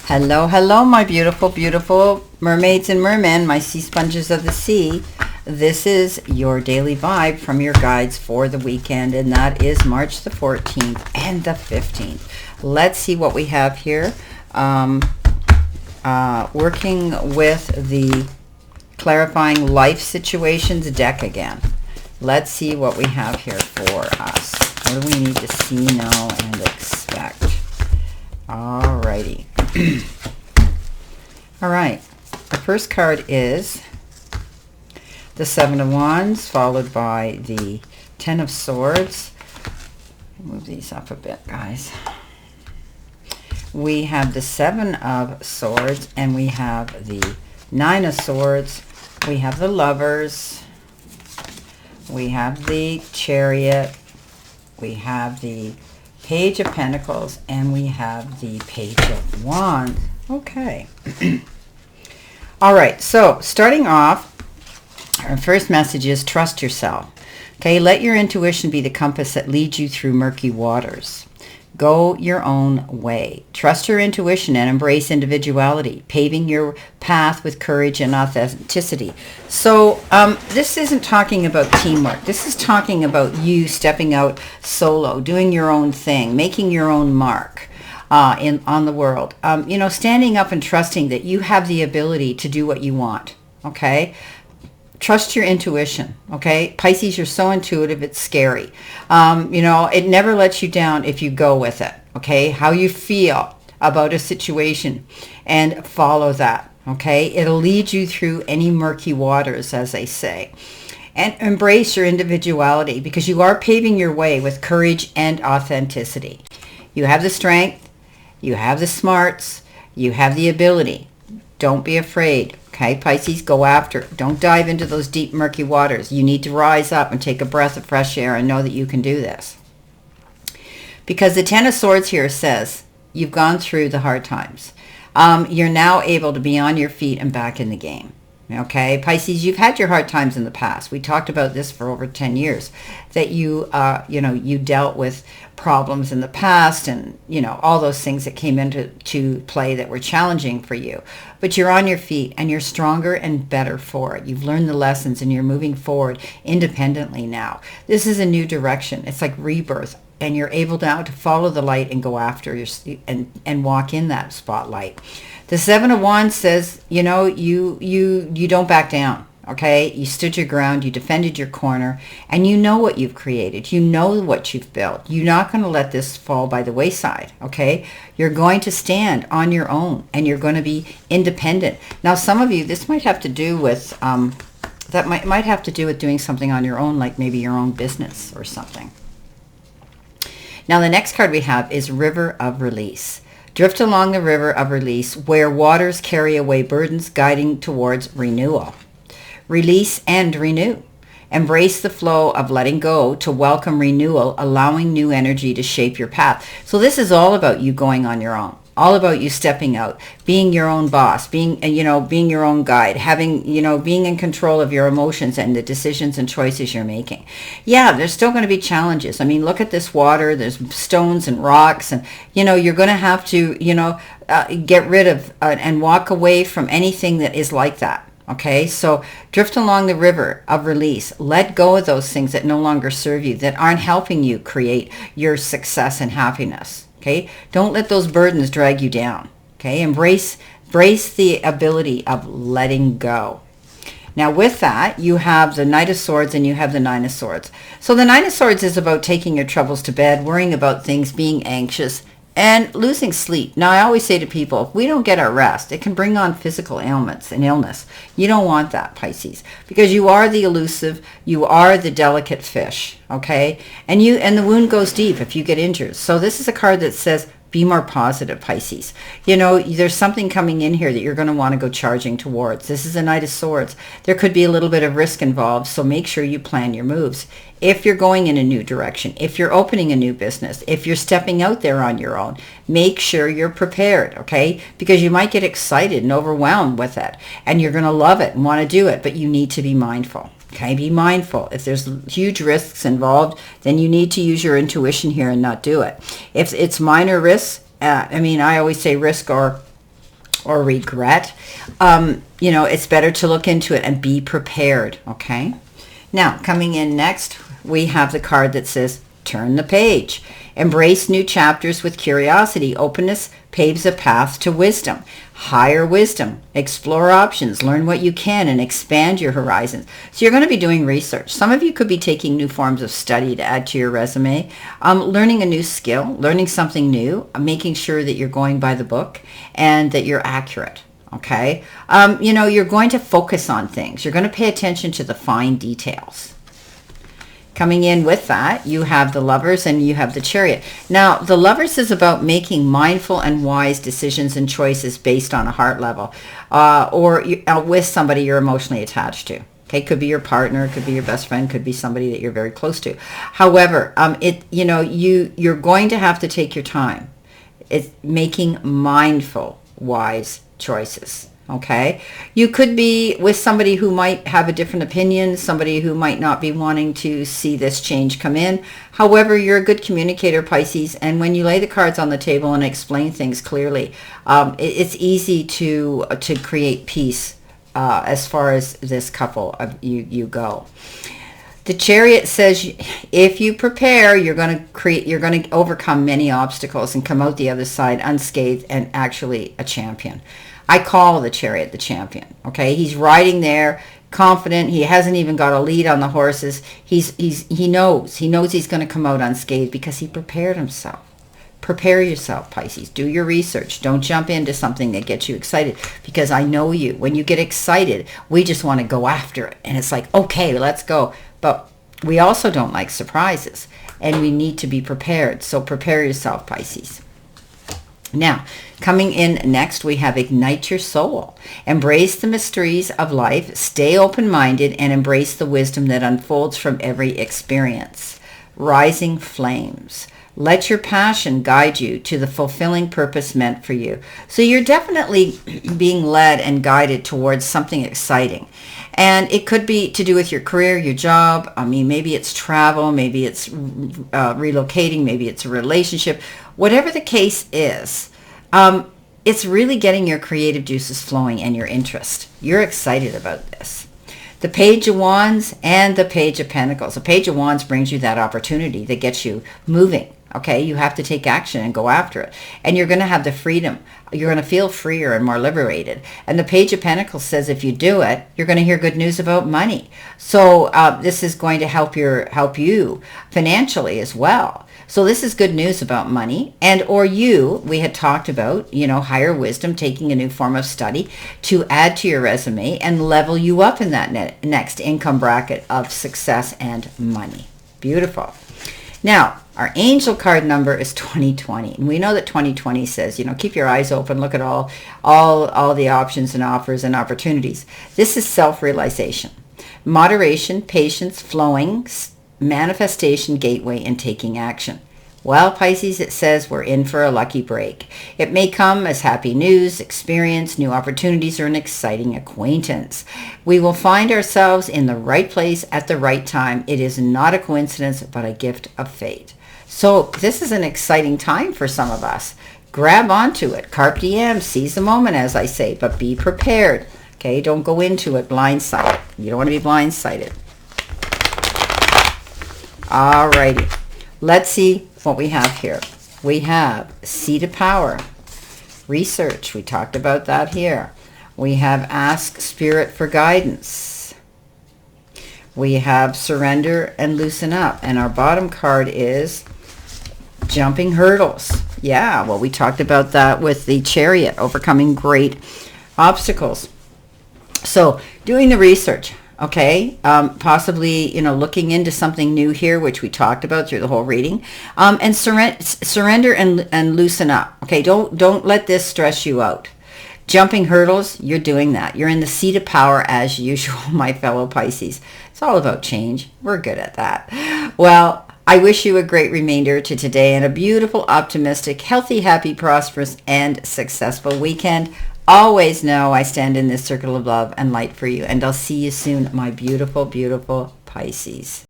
Hello, hello, my beautiful, beautiful mermaids and mermen, my sea sponges of the sea. This is your daily vibe from your guides for the weekend, and that is March the 14th and the 15th. Let's see what we have here. Working with the Clarifying Life Situations deck again. Let's see what we have here for us. What do we need to see, know, and expect? Alrighty. All right. The first card is the Seven of Wands, followed by the Ten of Swords. Move these up a bit, guys. We have the Seven of Swords, and we have the Nine of Swords. We have the Lovers. We have the Chariot. We have the Page of Pentacles, and we have the Page of Wands. Okay. All right, so starting off, our first message is trust yourself. Okay, let your intuition be the compass that leads you through murky waters. Go your own way. Trust your intuition and embrace individuality, paving your path with courage and authenticity. So this isn't talking about teamwork. This is talking about you stepping out solo, doing your own thing, making your own mark on the world. Standing up and trusting that you have the ability to do what you want. Okay. Trust your intuition, okay? Pisces, you're so intuitive, it's scary. It never lets you down if you go with it, okay? How you feel about a situation and follow that, okay? It'll lead you through any murky waters, as they say. And embrace your individuality because you are paving your way with courage and authenticity. You have the strength, you have the smarts, you have the ability. Don't be afraid. Okay, Pisces, go after it. Don't dive into those deep, murky waters. You need to rise up and take a breath of fresh air and know that you can do this. Because the Ten of Swords here says you've gone through the hard times. You're now able to be on your feet and back in the game. Okay, Pisces, you've had your hard times in the past. We talked about this for over 10 years, that you dealt with problems in the past and, all those things that came into play that were challenging for you. But you're on your feet and you're stronger and better for it. You've learned the lessons and you're moving forward independently now. This is a new direction. It's like rebirth. And you're able now to follow the light and go after and walk in that spotlight. The Seven of Wands says, you don't back down, okay? You stood your ground, you defended your corner, and you know what you've created. You know what you've built. You're not going to let this fall by the wayside, okay? You're going to stand on your own, and you're going to be independent. Now, some of you, this might have to do with, might have to do with doing something on your own, like maybe your own business or something. Now, the next card we have is River of Release. Drift along the river of release where waters carry away burdens guiding towards renewal. Release and renew. Embrace the flow of letting go to welcome renewal, allowing new energy to shape your path. So this is all about you going on your own. All about you stepping out, being your own boss, being your own guide, being in control of your emotions and the decisions and choices you're making. Yeah, there's still going to be challenges. I mean, look at this water. There's stones and rocks, and you're going to have to get rid of and walk away from anything that is like that. Okay, so drift along the river of release. Let go of those things that no longer serve you, that aren't helping you create your success and happiness. Okay, don't let those burdens drag you down. Okay, embrace the ability of letting go. Now with that, you have the Knight of Swords and you have the Nine of Swords. So the Nine of Swords is about taking your troubles to bed, worrying about things, being anxious, and losing sleep. Now I always say to people, if we don't get our rest, it can bring on physical ailments and illness. You don't want that, Pisces, because you are the elusive, you are the delicate fish, okay? And the wound goes deep if you get injured. So this is a card that says, be more positive, Pisces. There's something coming in here that you're going to want to go charging towards. This is a Knight of Swords. There could be a little bit of risk involved, so make sure you plan your moves. If you're going in a new direction, if you're opening a new business, if you're stepping out there on your own, make sure you're prepared, okay? Because you might get excited and overwhelmed with it, and you're going to love it and want to do it, but you need to be mindful. Okay, be mindful. If there's huge risks involved, then you need to use your intuition here and not do it. If it's minor risks, I always say risk or or regret, you know, it's better to look into it and be prepared, okay? Now, coming in next, we have the card that says, turn the page. Embrace new chapters with curiosity. Openness paves a path to wisdom. Higher wisdom. Explore options. Learn what you can and expand your horizons. So you're going to be doing research. Some of you could be taking new forms of study to add to your resume, learning a new skill, learning something new, making sure that you're going by the book and that you're accurate. Okay. You know, you're going to focus on things. You're going to pay attention to the fine details. Coming in with that, you have the Lovers and you have the Chariot. Now, the Lovers is about making mindful and wise decisions and choices based on a heart level, or with somebody you're emotionally attached to. Okay, could be your partner, could be your best friend, could be somebody that you're very close to. However, you know, you're going to have to take your time. It's making mindful, wise choices. Okay, you could be with somebody who might have a different opinion, somebody who might not be wanting to see this change come in. However, you're a good communicator, Pisces, and when you lay the cards on the table and explain things clearly, it's easy to create peace as far as this couple of you go. The Chariot says if you prepare, you're going to overcome many obstacles and come out the other side unscathed and actually a champion. I call the Chariot the champion. Okay, he's riding there, confident. He hasn't even got a lead on the horses. He knows he's going to come out unscathed because he prepared himself. Prepare yourself, Pisces. Do your research. Don't jump into something that gets you excited, because I know you. When you get excited, we just want to go after it, and it's like, okay, let's go. But we also don't like surprises, and we need to be prepared. So prepare yourself, Pisces. Now, coming in next, we have Ignite Your Soul. Embrace the mysteries of life. Stay open-minded and embrace the wisdom that unfolds from every experience. Rising Flames. Let your passion guide you to the fulfilling purpose meant for you. So you're definitely being led and guided towards something exciting. And it could be to do with your career, your job. I mean, maybe it's travel, maybe it's relocating, maybe it's a relationship. Whatever the case is, it's really getting your creative juices flowing and your interest. You're excited about this. The Page of Wands and the Page of Pentacles. The Page of Wands brings you that opportunity that gets you moving. Okay, you have to take action and go after it. And you're going to have the freedom. You're going to feel freer and more liberated. And the Page of Pentacles says if you do it, you're going to hear good news about money. So this is going to help you financially as well. So this is good news about money. And or we had talked about, you know, higher wisdom, taking a new form of study to add to your resume and level you up in that next income bracket of success and money. Beautiful. Now, our angel card number is 2020. And we know that 2020 says, you know, keep your eyes open, look at all the options and offers and opportunities. This is self-realization, moderation, patience, flowing, manifestation, gateway, and taking action. Well, Pisces, it says we're in for a lucky break. It may come as happy news, experience, new opportunities, or an exciting acquaintance. We will find ourselves in the right place at the right time. It is not a coincidence, but a gift of fate. So this is an exciting time for some of us. Grab onto it. Carpe diem, seize the moment, as I say, but be prepared. Okay, don't go into it blindsided. You don't want to be blindsided. All righty. Let's see what we have here. We have Seat of Power, research. We talked about that here. We have Ask Spirit for Guidance. We have Surrender and Loosen Up. And our bottom card is Jumping Hurdles. Yeah, well, we talked about that with the Chariot, overcoming great obstacles. So doing the research. Okay, possibly, you know, looking into something new here, which we talked about through the whole reading, and surrender and loosen up. Okay, don't let this stress you out. Jumping hurdles, you're doing that. You're in the seat of power as usual, my fellow Pisces. It's all about change. We're good at that. Well, I wish you a great remainder to today and a beautiful, optimistic, healthy, happy, prosperous, and successful weekend. Always know I stand in this circle of love and light for you, and I'll see you soon, my beautiful, beautiful Pisces.